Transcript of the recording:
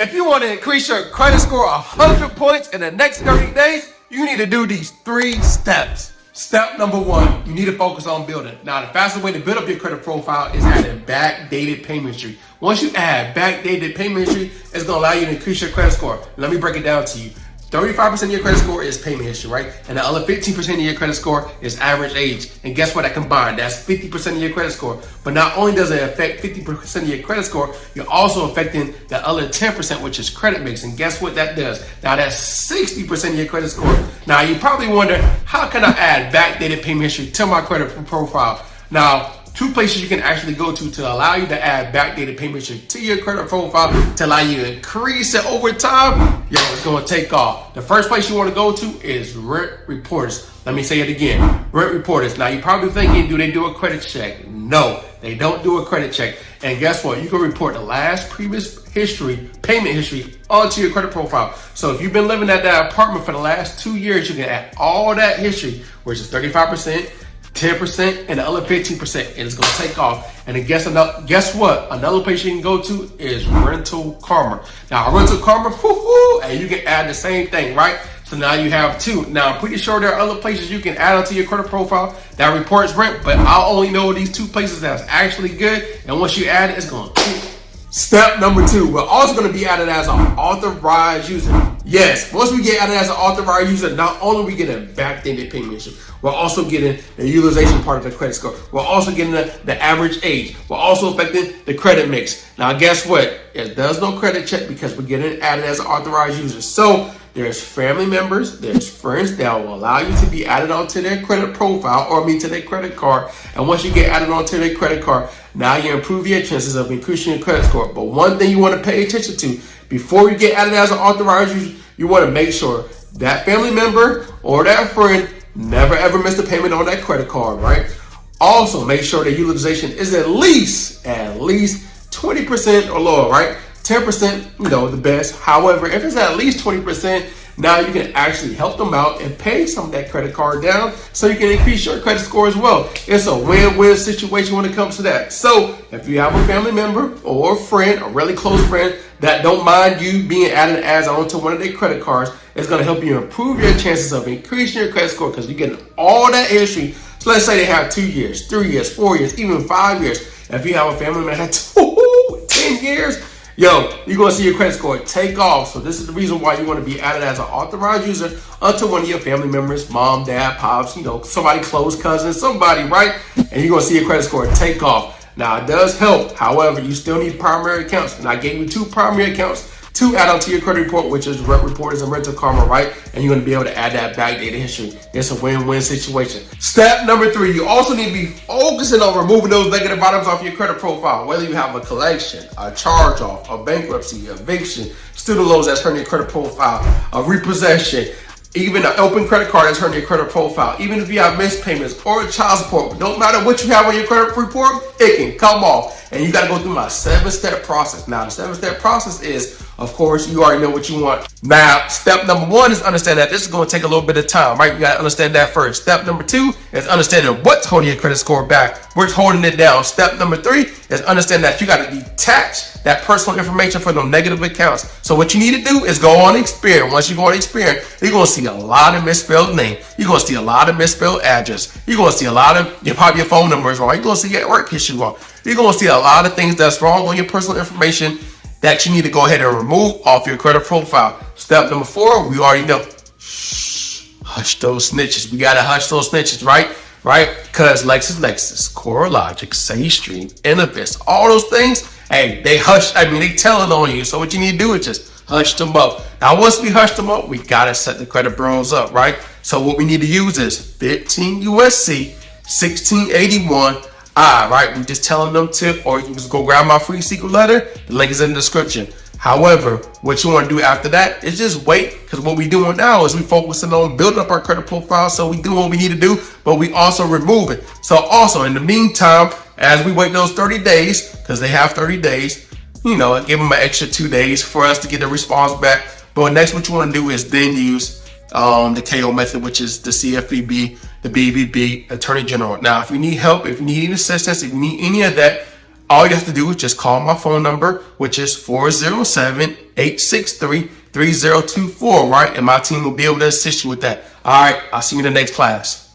If you want to increase your credit score 100 points in the next 30 days, you need to do these 3 steps. Step number 1, you need to focus on building. Now, the fastest way to build up your credit profile is adding backdated payment history. Once you add backdated payment history, it's going to allow you to increase your credit score. Let me break it down to you. 35% of your credit score is payment history, right? And the other 15% of your credit score is average age. And guess what? That combined, that's 50% of your credit score. But not only does it affect 50% of your credit score, you're also affecting the other 10%, which is credit mix. And guess what that does? Now that's 60% of your credit score. Now you probably wonder, how can I add backdated payment history to my credit profile? Now, 2 places you can actually go to allow you to add backdated payment history to your credit profile to allow you to increase it over time. Yo, it's going to take off. The first place you want to go to is Rent Reporters. Let me say it again. Rent Reporters. Now, you're probably thinking, do they do a credit check? No, they don't do a credit check. And guess what? You can report the last previous history, payment history, onto your credit profile. So if you've been living at that apartment for the last 2 years, you can add all that history, which is 35%, 10%, and the other 15%, and it's going to take off. And then guess what? Another place you can go to is Rental Karma. Now, Rental Karma, and you can add the same thing, right? So now you have 2. Now, I'm pretty sure there are other places you can add onto your credit profile that reports rent, but I only know these 2 places that's actually good. And once you add it, it's going to. Step number 2, we're also going to be added as an authorized user. Yes, once we get added as an authorized user, not only are we getting backdated payment history, we're also getting the utilization part of the credit score. We're also getting the average age. We're also affecting the credit mix. Now, guess what? It does no credit check because we're getting added as an authorized user. So there's family members, there's friends that will allow you to be added onto their credit profile to their credit card. And once you get added onto their credit card, now you improve your chances of increasing your credit score. But one thing you want to pay attention to before you get added as an authorized user, you want to make sure that family member or that friend never ever missed a payment on that credit card, right? Also, make sure the utilization is at least 20% or lower, right? 10%, the best. However, if it's at least 20%, now you can actually help them out and pay some of that credit card down so you can increase your credit score as well. It's a win-win situation when it comes to that. So if you have a family member or a friend, a really close friend that don't mind you being added as onto one of their credit cards, it's going to help you improve your chances of increasing your credit score because you're getting all that history. So let's say they have 2 years, 3 years, 4 years, even 5 years. If you have a family member that had 10 years, you're going to see your credit score take off. So this is the reason why you want to be added as an authorized user onto one of your family members, mom, dad, pops, somebody close, cousin, somebody, right? And you're going to see your credit score take off. Now, it does help. However, you still need primary accounts. And I gave you 2 primary accounts to add onto your credit report, which is Rent Reporters and Rental Karma, right? And you're going to be able to add that backdated history. It's a win-win situation. Step number 3, you also need to be focusing on removing those negative items off your credit profile. Whether you have a collection, a charge-off, a bankruptcy, eviction, student loans that's hurting your credit profile, a repossession, even an open credit card that's hurting your credit profile, even if you have missed payments or child support, no matter what you have on your credit report, it can come off. And you got to go through my 7-step process. Now, the 7-step process is, of course, you already know what you want. Now, step number 1 is understand that this is going to take a little bit of time, right? You got to understand that first. Step number 2 is understanding what's holding your credit score back, what's holding it down. Step number 3 is understand that you got to detach that personal information from those negative accounts. So what you need to do is go on Experian. Once you go on Experian, you're going to see a lot of misspelled names. You're going to see a lot of misspelled address. You're going to see a lot of your phone numbers wrong. You're going to see your work history wrong. You're going to see a lot of things that's wrong on your personal information that you need to go ahead and remove off your credit profile. Step number 4, we already know. Hush those snitches. We got to hush those snitches, right? Right? Because Lexus, CoreLogic, SageStream, Innovis, all those things, hey, they telling on you. So what you need to do is just hush them up. Now, once we hush them up, we got to set the credit bureaus up, right? So what we need to use is 15 USC 1681 right? We just telling them to, or you can just go grab my free secret letter. The link is in the description. However, what you want to do after that is just wait, because what we're doing now is we focusing on building up our credit profile. So we do what we need to do, but we also remove it. So also in the meantime, as we wait those 30 days, because they have 30 days, give them an extra 2 days for us to get the response back. But next, what you want to do is then use the KO method, which is the CFPB, the BBB, Attorney General. Now, if you need help, if you need assistance, if you need any of that, All you have to do is just call my phone number, which is 407-863-3024, right? And my team will be able to assist you with that. All right, I'll see you in the next class.